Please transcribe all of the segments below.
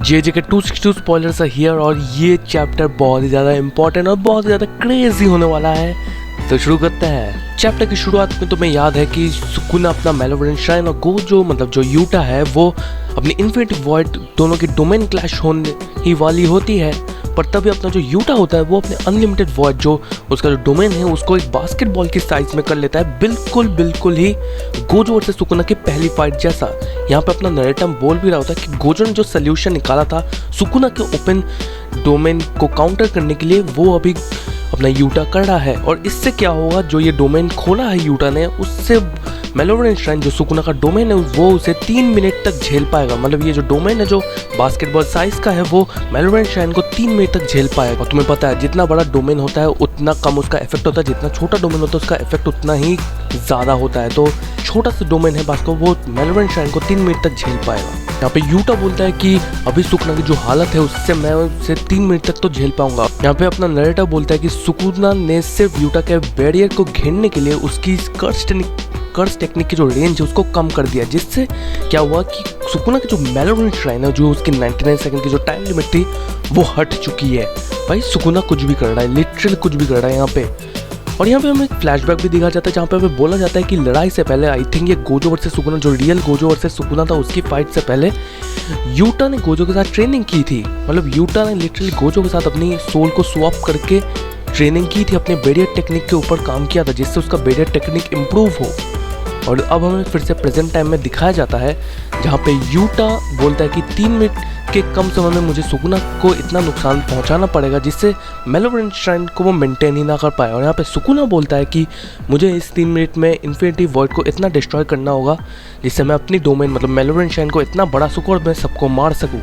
JJK 262 spoilers are here और ये chapter बहुत ही ज़्यादा इंपॉर्टेंट और बहुत ही ज़्यादा क्रेजी होने वाला है। तो शुरू करते हैं। चैप्टर की शुरुआत में तुम्हें याद है कि सुकुना अपना मैलेवोलेंट श्राइन और गोजो मतलब जो यूटा है वो अपनी इन्फिनिटी वॉइड दोनों की डोमेन क्लैश होने ही वाली होती है, पर तभी अपना जो यूटा होता है वो अपने अनलिमिटेड वॉइड जो उसका जो डोमेन है उसको एक बास्केटबॉल की साइज में कर लेता है, बिल्कुल ही गोजो वर्सेस सुकुना की पहली फाइट जैसा। यहाँ पे अपना नरेटम बोल भी रहा होता है कि गोजो ने जो सोल्यूशन निकाला था सुकुना के ओपन डोमेन को काउंटर करने के लिए वो अभी अपना यूटा कर रहा है, और इससे क्या होगा, जो ये डोमेन खोला है यूटा ने उससे मैलेवोलेंट श्राइन जो सुकुना का डोमेन है वो उसे 3 मिनट तक झेल पाएगा। मतलब ये जो डोमेन है जो बास्केटबॉल साइज का है वो मैलेवोलेंट श्राइन को 3 मिनट तक झेल पाएगा। तुम्हें पता है जितना बड़ा डोमेन होता है उतना कम उसका इफेक्ट होता है, जितना छोटा डोमेन होता है उसका इफेक्ट उतना ही ज़्यादा होता है। तो छोटा सा डोमेन है बास्केटबॉल वो मैलेवोलेंट श्राइन को 3 मिनट तक झेल पाएगा। यहाँ पे यूटा बोलता है कि अभी सुकुना की जो हालत है उससे मैं उसे 3 मिनट तक तो झेल पाऊंगा। यहाँ पे अपना नरेटर बोलता है कि सुकुना ने सिर्फ यूटा के बैरियर को घेरने के लिए उसकी कर्स टेक्निक की जो रेंज है उसको कम कर दिया, जिससे क्या हुआ कि सुकुना की जो मैलेवोलेंट श्राइन है जो उसकी 99 सेकंड की जो टाइम लिमिट थी वो हट चुकी है। भाई सुकुना कुछ भी कर रहा है, लिटरली कुछ भी कर रहा है यहाँ पे। और यहाँ पे हमें एक फ्लैशबैक भी दिखाया जाता है जहाँ पे हमें बोला जाता है कि लड़ाई से पहले आई थिंक ये गोजो वर्सेस सुकुना जो रियल गोजो वर्सेस सुकुना था उसकी फाइट से पहले यूटा ने गोजो के साथ ट्रेनिंग की थी। मतलब यूटा ने लिटरली गोजो के साथ अपनी सोल को स्वैप करके ट्रेनिंग की थी, अपने बैरियर टेक्निक के ऊपर काम किया था जिससे उसका बैरियर टेक्निक इम्प्रूव हो। और अब हमें फिर से प्रेजेंट टाइम में दिखाया जाता है जहाँ पे यूटा बोलता है कि 3 मिनट के कम समय में मुझे सुकुना को इतना नुकसान पहुंचाना पड़ेगा जिससे मैलेवोलेंट श्राइन को वो मेंटेन ही ना कर पाए। और यहाँ पे सुकुना बोलता है कि मुझे इस 3 मिनट में इन्फिनिटी वॉइड को इतना डिस्ट्रॉय करना होगा जिससे मैं अपनी डोमेन मतलब मैलेवोलेंट श्राइन को इतना बड़ा सकूँ और मैं सबको मार सकूँ।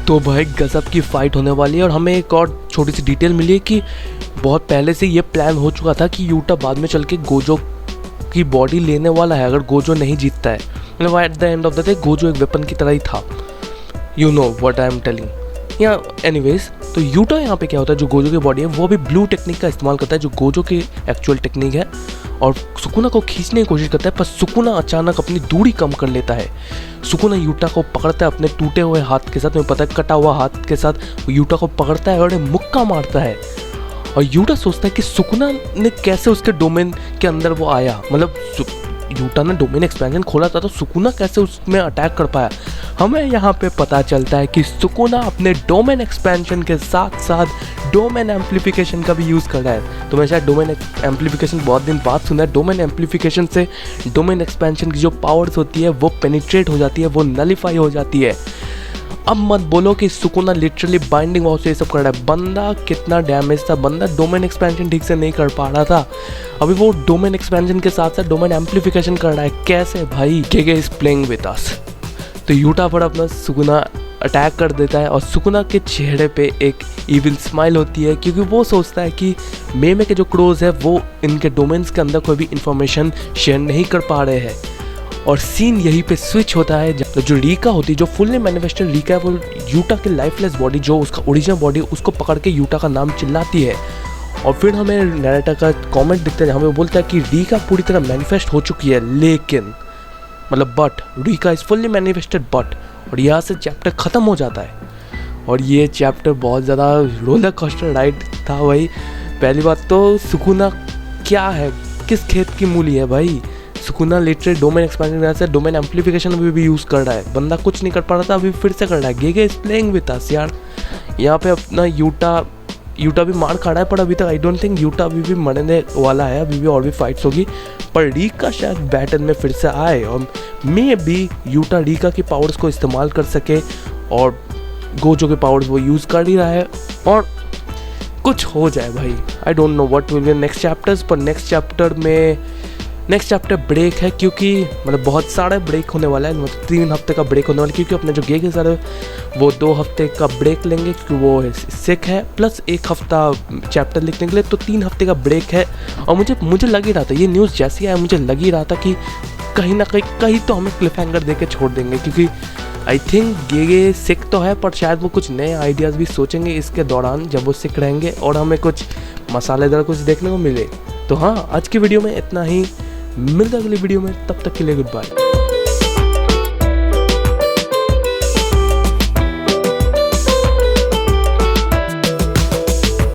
तो भाई गजब की फाइट होने वाली है। और हमें एक और छोटी सी डिटेल मिली है कि बहुत पहले से ये प्लान हो चुका था कि यूटा बाद में चल के गोजो की बॉडी लेने वाला है अगर गोजो नहीं जीतता है। मतलब at the end of the day Gojo एक वेपन की तरह ही था, you know what I am telling. या एनीवेज तो यूटा यहाँ पे क्या होता है, जो गोजो की बॉडी है वो भी ब्लू टेक्निक का इस्तेमाल करता है जो गोजो की एक्चुअल टेक्निक है, और सुकुना को खींचने की कोशिश करता है, पर सुकुना अचानक अपनी दूरी कम कर लेता है। सुकुना यूटा को पकड़ता है अपने टूटे हुए हाथ के साथ, में पता है कटा हुआ हाथ के साथ यूटा को पकड़ता है और मुक्का मारता है। और यूटा सोचता है कि सुकुना ने कैसे उसके डोमेन के अंदर वो आया, मतलब यूटा ने डोमेन एक्सपेंशन खोला था तो सुकुना कैसे उसमें अटैक कर पाया। हमें यहाँ पे पता चलता है कि सुकुना अपने डोमेन एक्सपेंशन के साथ साथ डोमेन एम्पलीफिकेशन का भी यूज़ कर रहा है। तो मैं शायद डोमेन एम्पलीफिकेशन बहुत दिन बाद सुना है। डोमेन एम्पलीफिकेशन से डोमेन एक्सपेंशन की जो पावर्स होती है वो पेनिट्रेट हो जाती है, वो नलीफाई हो जाती है। अब मत बोलो कि सुकुना लिटरली बाइंडिंग वॉल से ये सब कर रहा है। बंदा कितना डैमेज था, बंदा डोमेन एक्सपेंशन ठीक से नहीं कर पा रहा था, अभी वो डोमेन एक्सपेंशन के साथ साथ डोमेन एम्पलीफिकेशन कर रहा है। कैसे भाई? केगे इज प्लेइंग विद अस। तो यूटा पर अपना सुकुना अटैक कर देता है और सुकुना के चेहरे पे एक इविल स्माइल होती है क्योंकि वो सोचता है कि मेमे के जो क्रोज है वो इनके डोमेन्स के अंदर कोई भी इंफॉर्मेशन शेयर नहीं कर पा रहे हैं। और सीन यहीं पे स्विच होता है जब जो रीका होती है, जो फुल्ली मैनिफेस्टेड रीका है, वो यूटा की लाइफलेस बॉडी जो उसका ओरिजिनल बॉडी उसको पकड़ के यूटा का नाम चिल्लाती है। और फिर हमें नरेटर का कमेंट दिखता है जहाँ पे वो बोलता है कि रीका पूरी तरह मैनिफेस्ट हो चुकी है, लेकिन मतलब but Rica is fully manifested but. और यहाँ से चैप्टर ख़त्म हो जाता है। और ये चैप्टर बहुत ज़्यादा रोलर कोस्टर राइड था भाई। पहली बात तो सुकुना क्या है, किस खेत की मूली है भाई। सुकुना लिटरली डोमेन एक्सपेंशन से डोमेन एम्पलीफिकेशन भी यूज़ कर रहा है। बंदा कुछ नहीं कर पा रहा था, अभी फिर से कर रहा है। गेगे इज प्लेइंग विद अस यार। यहाँ पे अपना यूटा भी मार खा रहा है, पर अभी तक आई डोंट थिंक यूटा अभी भी मरने वाला है, अभी भी और भी फाइट्स होगी। पर रीका शायद बैटल में फिर से आए और मे बी यूटा रीका की पावर्स को इस्तेमाल कर सके, और गोजो के पावर्स वो यूज़ कर ही रहा है और कुछ हो जाए भाई। I don't know what will be next chapters, पर नेक्स्ट चैप्टर ब्रेक है क्योंकि मतलब बहुत सारा ब्रेक होने वाला है। मतलब 3 हफ्ते का ब्रेक होने वाला है क्योंकि अपने जो गेगे सर है वो 2 हफ्ते का ब्रेक लेंगे क्योंकि वो सिक है, प्लस 1 हफ्ता चैप्टर लिखने के लिए, तो 3 हफ्ते का ब्रेक है। और मुझे लग ही रहा था, ये न्यूज़ जैसी आया मुझे लग ही रहा था कि कहीं ना कहीं तो हमें क्लिफ हैंगर दे के छोड़ देंगे, क्योंकि आई थिंक गेगे सिक तो है पर शायद वो कुछ नए आइडियाज़ भी सोचेंगे इसके दौरान जब वो सिक रहेंगे और हमें कुछ मसालेदार कुछ देखने को मिले। तो हाँ, आज की वीडियो में इतना ही। मिलते अगली वीडियो में, तब तक के लिए गुड बाय।